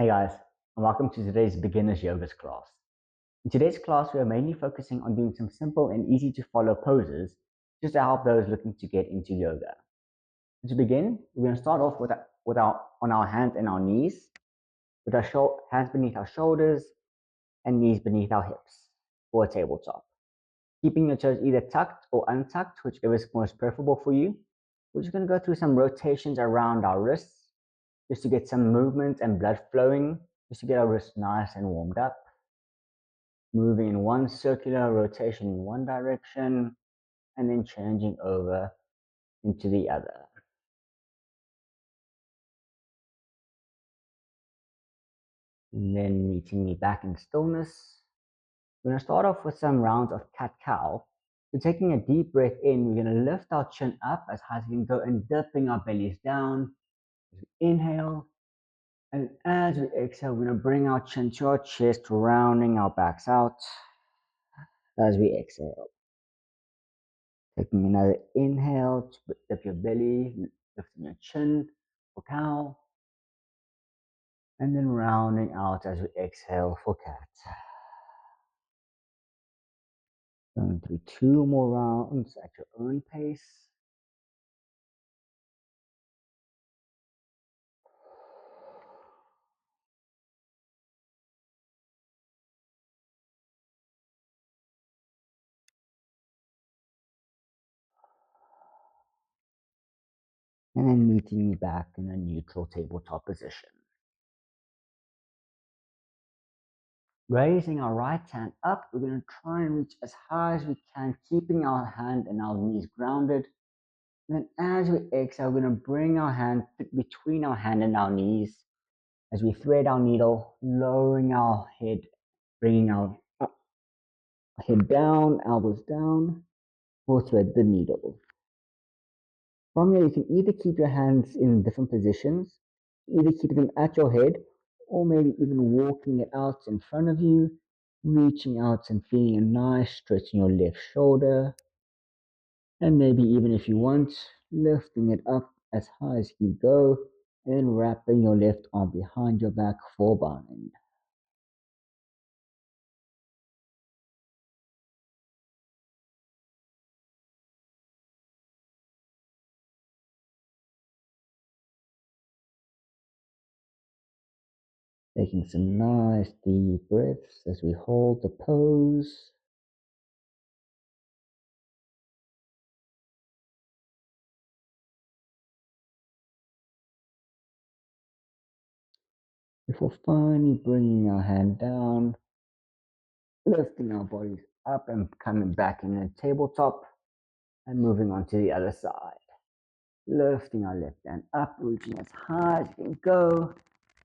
Hey guys, and welcome to today's beginner's yoga class. In today's class, we are mainly focusing on doing some simple and easy to follow poses just to help those looking to get into yoga. To begin, we're going to start off on our hands and our knees, with our hands beneath our shoulders and knees beneath our hips for a tabletop. Keeping your toes either tucked or untucked, whichever is most preferable for you. We're just going to go through some rotations around our wrists just to get some movement and blood flowing, just to get our wrists nice and warmed up. Moving in one circular rotation in one direction, and then changing over into the other. And then meeting me back in stillness. We're going to start off with some rounds of cat-cow. So taking a deep breath in, we're going to lift our chin up as high as we can go and dipping our bellies down. As we inhale, and as we exhale, we're going to bring our chin to our chest, rounding our backs out as we exhale. Taking another inhale to dip your belly, lifting your chin for cow, and then rounding out as we exhale for cat. Going through two more rounds at your own pace. And then meeting me back in a neutral tabletop position. Raising our right hand up, we're going to try and reach as high as we can, keeping our hand and our knees grounded. And then as we exhale, we're going to bring our hand between our hand and our knees as we thread our needle, lowering our head, bringing our head down, elbows down, or thread the needle. From here, you can either keep your hands in different positions, either keep them at your head, or maybe even walking it out in front of you, reaching out and feeling a nice stretch in your left shoulder. And maybe even if you want, lifting it up as high as you go, and then wrapping your left arm behind your back for bind. Taking some nice deep breaths as we hold the pose. Before finally bringing our hand down, lifting our bodies up and coming back in a tabletop and moving on to the other side. Lifting our left hand up, reaching as high as we can go,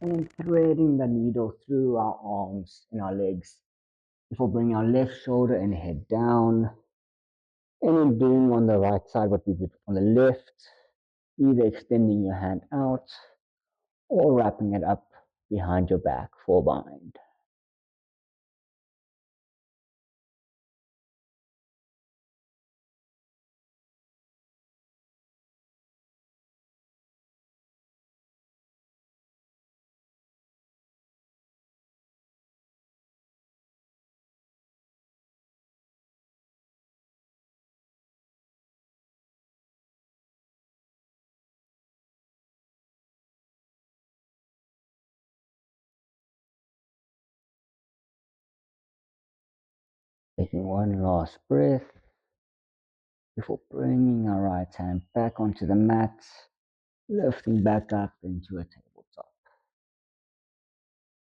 and then threading the needle through our arms and our legs before bringing our left shoulder and head down. And then doing on the right side what we did on the left, either extending your hand out or wrapping it up behind your back for bind. Taking one last breath before bringing our right hand back onto the mat, lifting back up into a tabletop.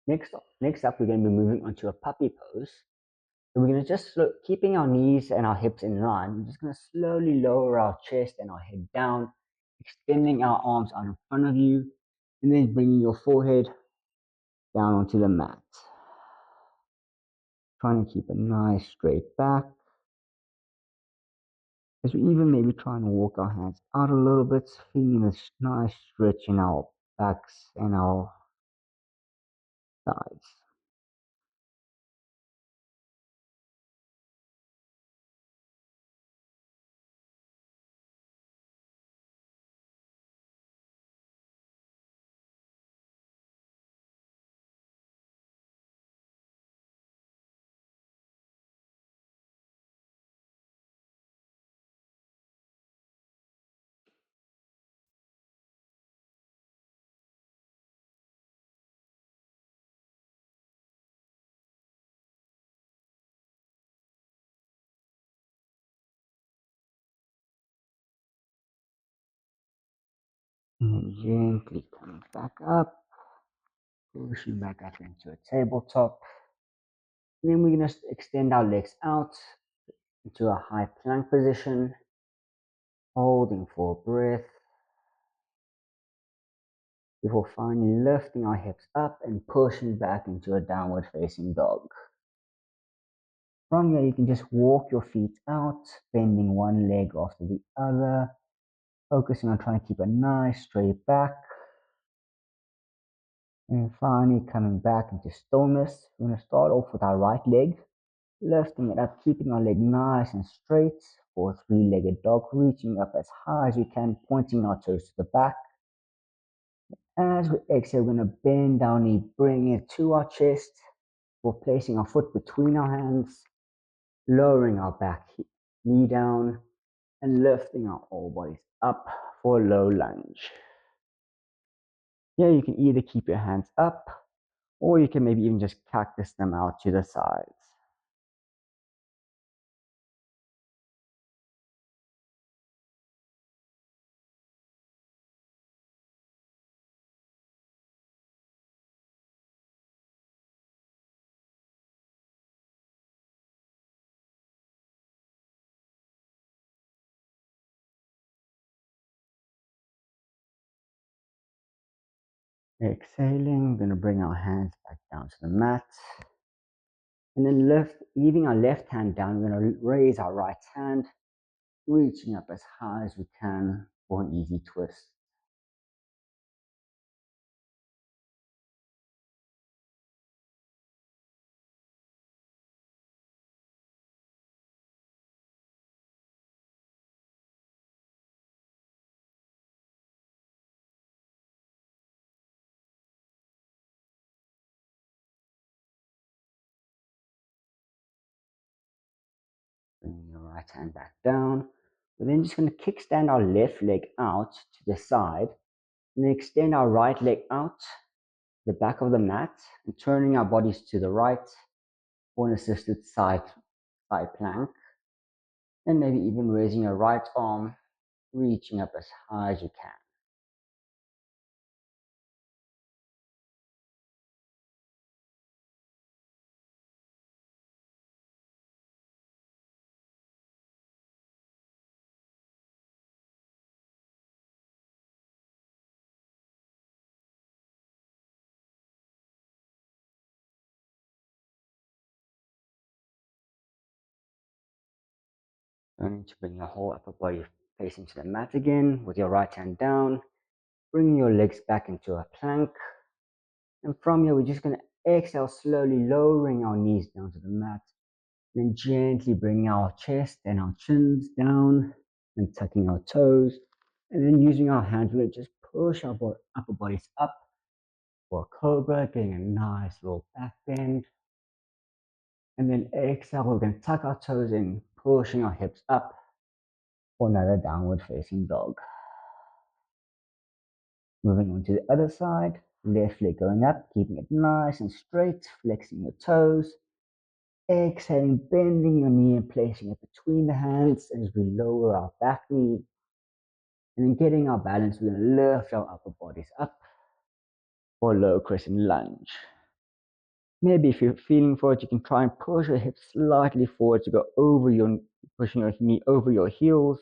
Next up, we're going to be moving onto a puppy pose. So we're going to just keeping our knees and our hips in line. We're just going to slowly lower our chest and our head down, extending our arms out in front of you, and then bringing your forehead down onto the mat. Trying to keep a nice straight back. As we even maybe try and walk our hands out a little bit, feeling this nice stretch in our backs and our sides. And then gently coming back up, pushing back up into a tabletop. And then we're going to extend our legs out into a high plank position, holding for a breath before finally lifting our hips up and pushing back into a downward facing dog. From here, you can just walk your feet out, bending one leg after the other, focusing on trying to keep a nice straight back. And finally, coming back into stillness. We're going to start off with our right leg, lifting it up, keeping our leg nice and straight for a three-legged dog, reaching up as high as we can, pointing our toes to the back. As we exhale, we're going to bend our knee, bring it to our chest, for placing our foot between our hands, lowering our back knee down, and lifting our whole bodies up for a low lunge. Here you can either keep your hands up, or you can maybe even just cactus them out to the sides. Exhaling, we're going to bring our hands back down to the mat. And then leaving our left hand down, we're going to raise our right hand, reaching up as high as we can for an easy twist. Bringing your right hand back down. We're then just going to kickstand our left leg out to the side, and then extend our right leg out the back of the mat, and turning our bodies to the right for an assisted side plank. And maybe even raising your right arm, reaching up as high as you can. Learning to bring your whole upper body facing to the mat again with your right hand down, bringing your legs back into a plank. And from here, we're just going to exhale slowly, lowering our knees down to the mat. Then gently bring our chest and our chins down and tucking our toes. And then using our hands, we're going to just push our upper bodies up for a cobra, getting a nice little back bend. And then exhale, we're going to tuck our toes in, pushing our hips up for another downward facing dog. Moving on to the other side, left leg going up, keeping it nice and straight, flexing your toes. Exhaling, bending your knee and placing it between the hands as we lower our back knee. And then getting our balance, we're going to lift our upper bodies up for a low crescent lunge. Maybe if you're feeling for it, you can try and push your hips slightly forward to go over pushing your knee over your heels.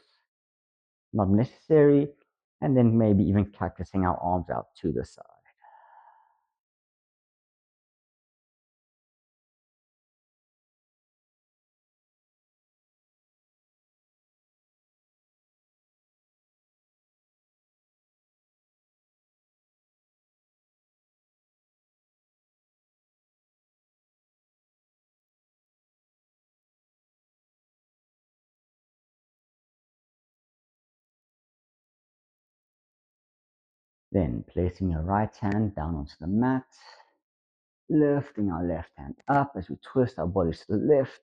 Not necessary. And then maybe even cactusing our arms out to the side. Then placing your right hand down onto the mat, lifting our left hand up as we twist our bodies to the left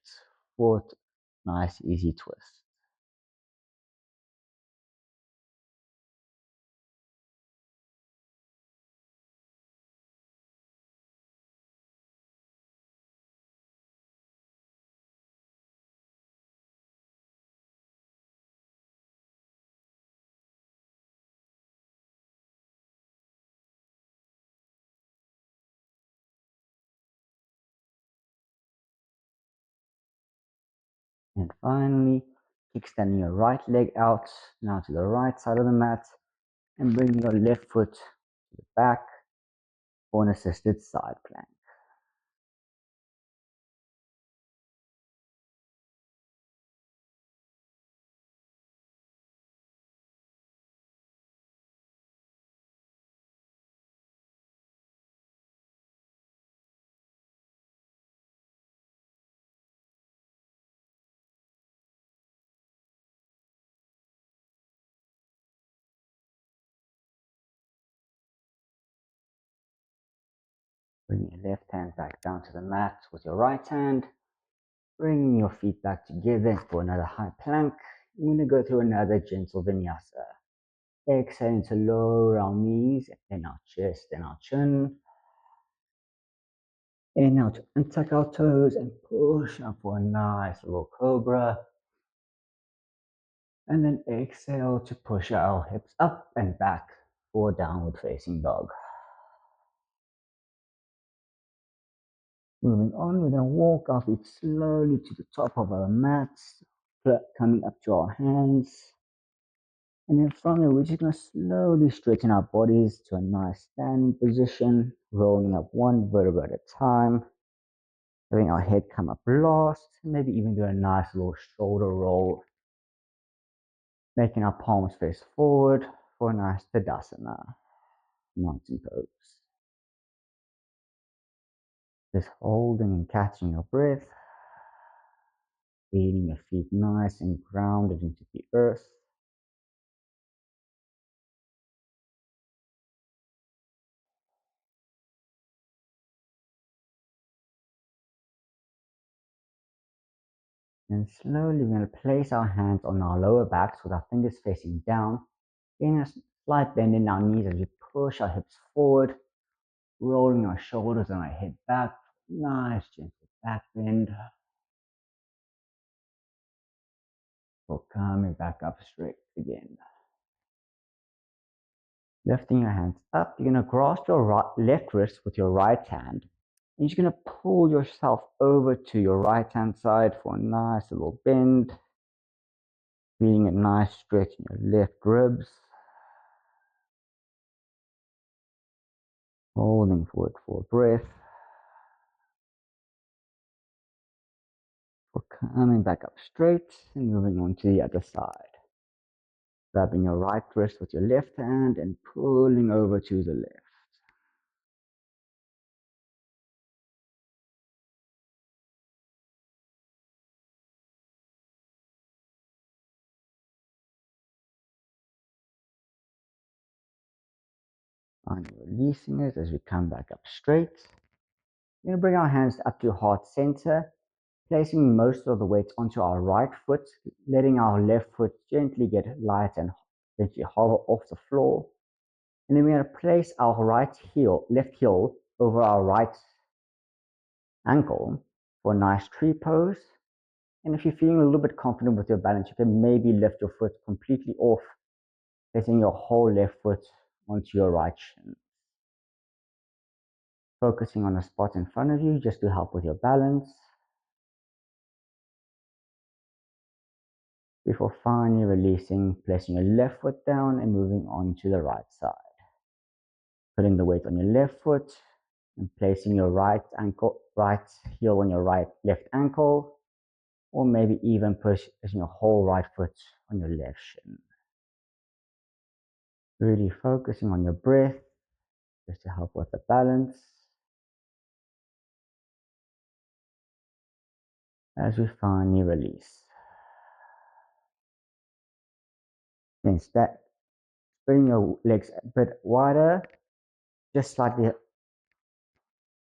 for a nice easy twist. And finally, extending your right leg out now to the right side of the mat and bringing your left foot to the back for an assisted side plank. Bring your left hand back down to the mat with your right hand. Bringing your feet back together for another high plank. We're going to go through another gentle vinyasa. Exhaling to lower our knees, then our chest, then our chin. Inhale to untuck our toes and push up for a nice little cobra. And then exhale to push our hips up and back for downward facing dog. Moving on, we're going to walk our feet slowly to the top of our mats, coming up to our hands. And then from here, we're just going to slowly straighten our bodies to a nice standing position, rolling up one vertebra at a time, having our head come up last, maybe even do a nice little shoulder roll, making our palms face forward for a nice Tadasana, mountain pose. Just holding and catching your breath, feeling your feet nice and grounded into the earth. And slowly we're going to place our hands on our lower backs with our fingers facing down, getting a slight bend in our knees as we push our hips forward, rolling our shoulders and our head back. Nice gentle back bend. We're coming back up straight again. Lifting your hands up, you're going to grasp your left wrist with your right hand. And you're going to pull yourself over to your right hand side for a nice little bend. Feeling a nice stretch in your left ribs. Holding forward for a breath. We're coming back up straight and moving on to the other side. Grabbing your right wrist with your left hand and pulling over to the left. And releasing it as we come back up straight. We're going to bring our hands up to heart center, placing most of the weight onto our right foot, letting our left foot gently get light and gently hover off the floor. And then we're going to place our left heel over our right ankle for a nice tree pose. And if you're feeling a little bit confident with your balance, you can maybe lift your foot completely off, placing your whole left foot onto your right shin. Focusing on a spot in front of you just to help with your balance. Before finally releasing, placing your left foot down and moving on to the right side. Putting the weight on your left foot and placing your right heel on your left ankle, or maybe even pushing your whole right foot on your left shin. Really focusing on your breath just to help with the balance. As we finally release. Then spreading your legs a bit wider, just slightly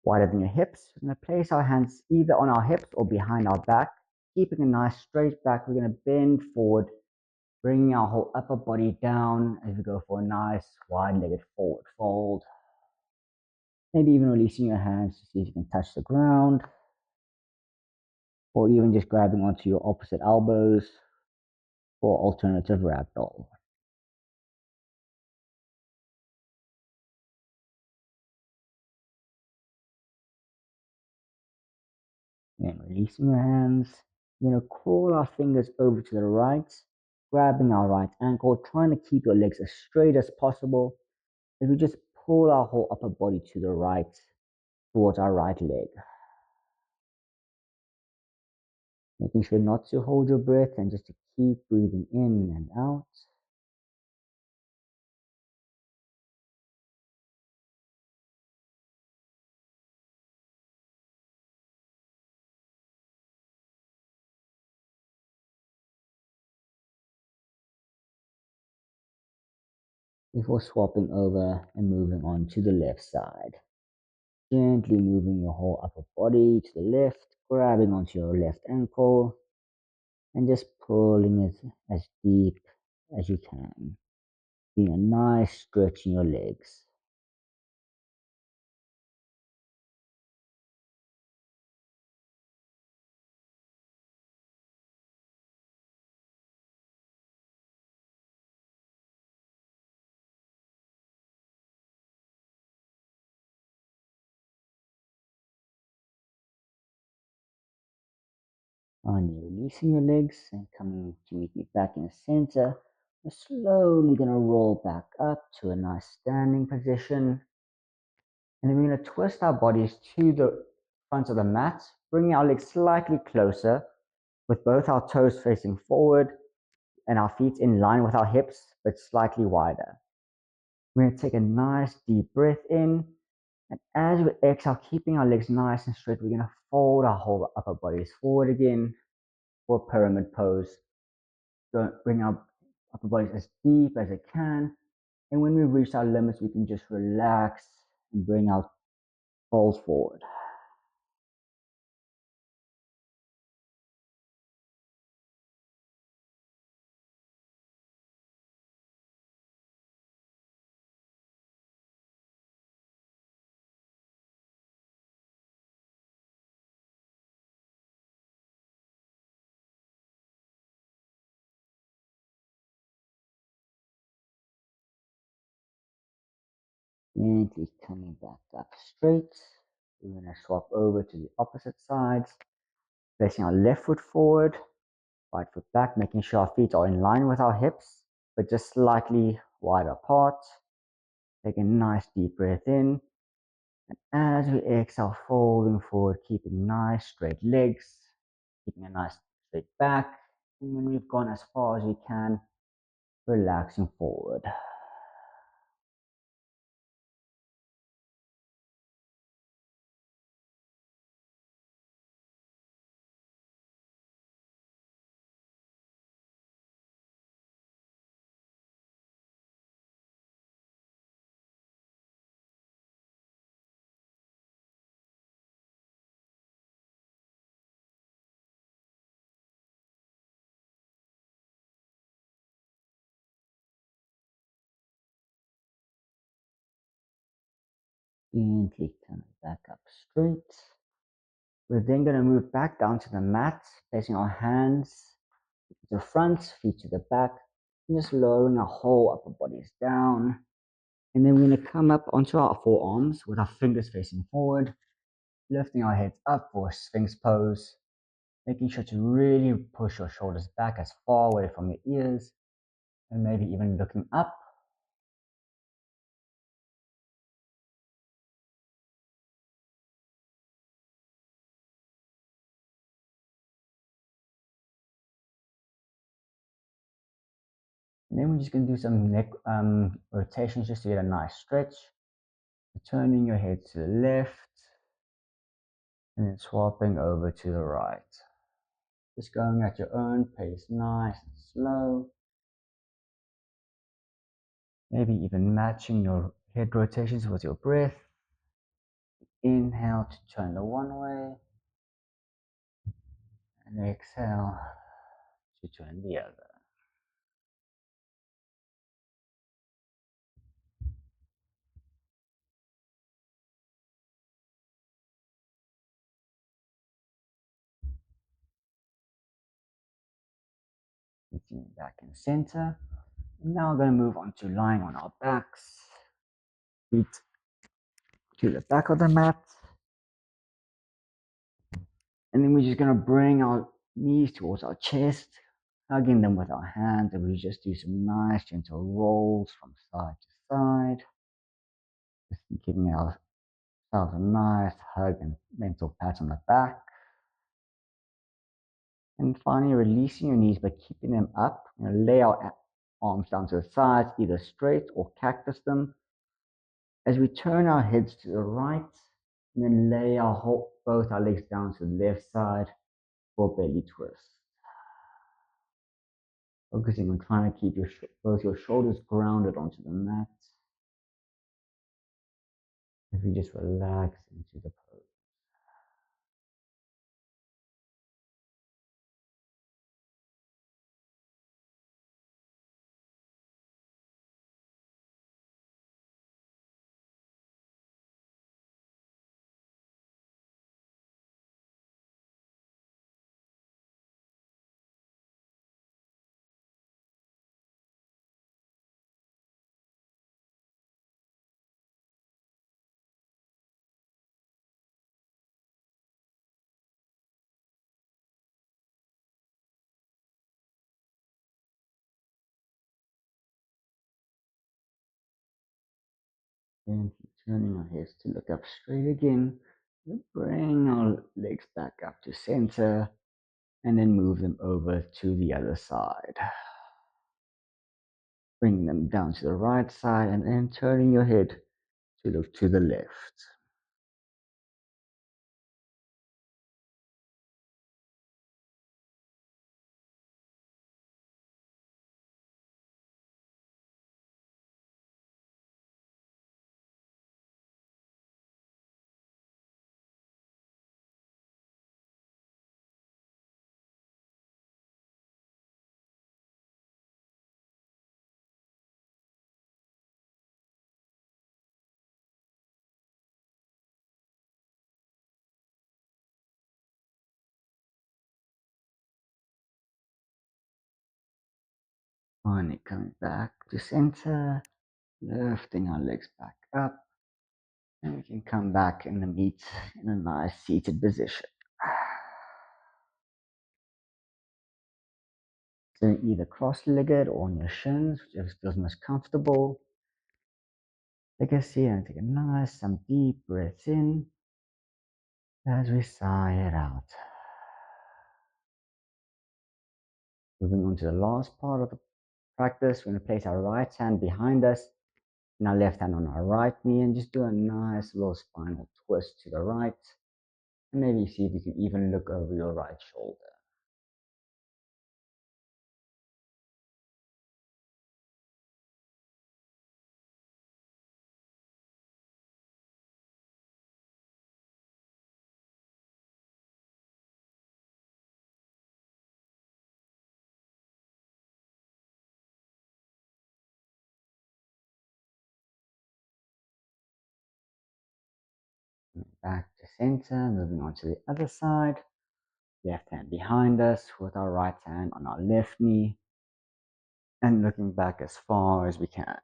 wider than your hips. We're going to place our hands either on our hips or behind our back, keeping a nice straight back. We're going to bend forward, bringing our whole upper body down as we go for a nice wide-legged forward fold. Maybe even releasing your hands to see if you can touch the ground, or even just grabbing onto your opposite elbows for alternative ragdoll. And releasing your hands. We're going to crawl our fingers over to the right, grabbing our right ankle, trying to keep your legs as straight as possible. And we just pull our whole upper body to the right, towards our right leg. Making sure not to hold your breath and just to keep breathing in and out. Before swapping over and moving on to the left side. Gently moving your whole upper body to the left, grabbing onto your left ankle, and just pulling it as deep as you can. Doing a nice stretch in your legs. Finally releasing your legs and coming to meet me back in the center. We're slowly going to roll back up to a nice standing position. And then we're going to twist our bodies to the front of the mat, bringing our legs slightly closer with both our toes facing forward and our feet in line with our hips, but slightly wider. We're going to take a nice deep breath in. And as we exhale, keeping our legs nice and straight, we're going to fold our whole upper bodies forward again for pyramid pose. Bring our upper bodies as deep as it can. And when we reach our limits, we can just relax and bring our fold forward. Gently coming back up straight. We're going to swap over to the opposite sides. Placing our left foot forward, right foot back, making sure our feet are in line with our hips, but just slightly wide apart. Take a nice deep breath in. And as we exhale, folding forward, keeping nice straight legs, keeping a nice straight back. And when we've gone as far as we can, relaxing forward. Gently coming back up straight. We're then going to move back down to the mat, placing our hands to the front, feet to the back, and just lowering our whole upper bodies down. And then we're going to come up onto our forearms with our fingers facing forward, lifting our heads up for a Sphinx pose, making sure to really push your shoulders back as far away from your ears, and maybe even looking up. And then we're just going to do some neck rotations just to get a nice stretch. Turning your head to the left, and then swapping over to the right. Just going at your own pace, nice and slow. Maybe even matching your head rotations with your breath. Inhale to turn the one way, and exhale to turn the other. Meeting back in center. Now we're going to move on to lying on our backs, feet to the back of the mat. And then we're just going to bring our knees towards our chest, hugging them with our hands, and we just do some nice gentle rolls from side to side, just giving ourselves a nice hug and mental pat on the back. And finally, releasing your knees but keeping them up. Lay our arms down to the sides, either straight or cactus them. As we turn our heads to the right, and then lay both our legs down to the left side for belly twist. Focusing on trying to keep both your shoulders grounded onto the mat. As we just relax into the pose. And turning our heads to look up straight again. Bring our legs back up to center and then move them over to the other side. Bring them down to the right side and then turning your head to look to the left. Finally coming back to center, lifting our legs back up, and we can come back in the meet in a nice seated position. So either cross-legged or on your shins, whichever feels most comfortable. Take a seat and take a nice, some deep breaths in as we sigh it out. Moving on to the last part of the practice, we're going to place our right hand behind us and our left hand on our right knee and just do a nice little spinal twist to the right. And maybe see if you can even look over your right shoulder. Back to center, moving on to the other side. Left hand behind us with our right hand on our left knee and looking back as far as we can.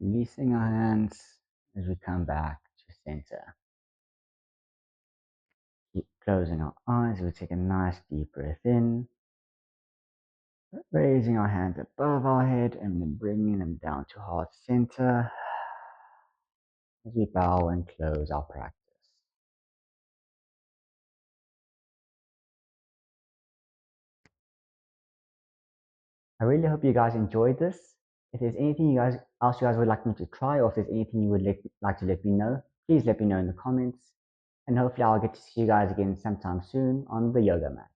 Releasing our hands as we come back to center. Keep closing our eyes. We take a nice deep breath in, raising our hands above our head and then bringing them down to heart center as we bow and close our practice. I really hope you guys enjoyed this. If there's anything else you guys would like me to try, or if there's anything you would like to let me know, please let me know in the comments. And hopefully I'll get to see you guys again sometime soon on the yoga mat.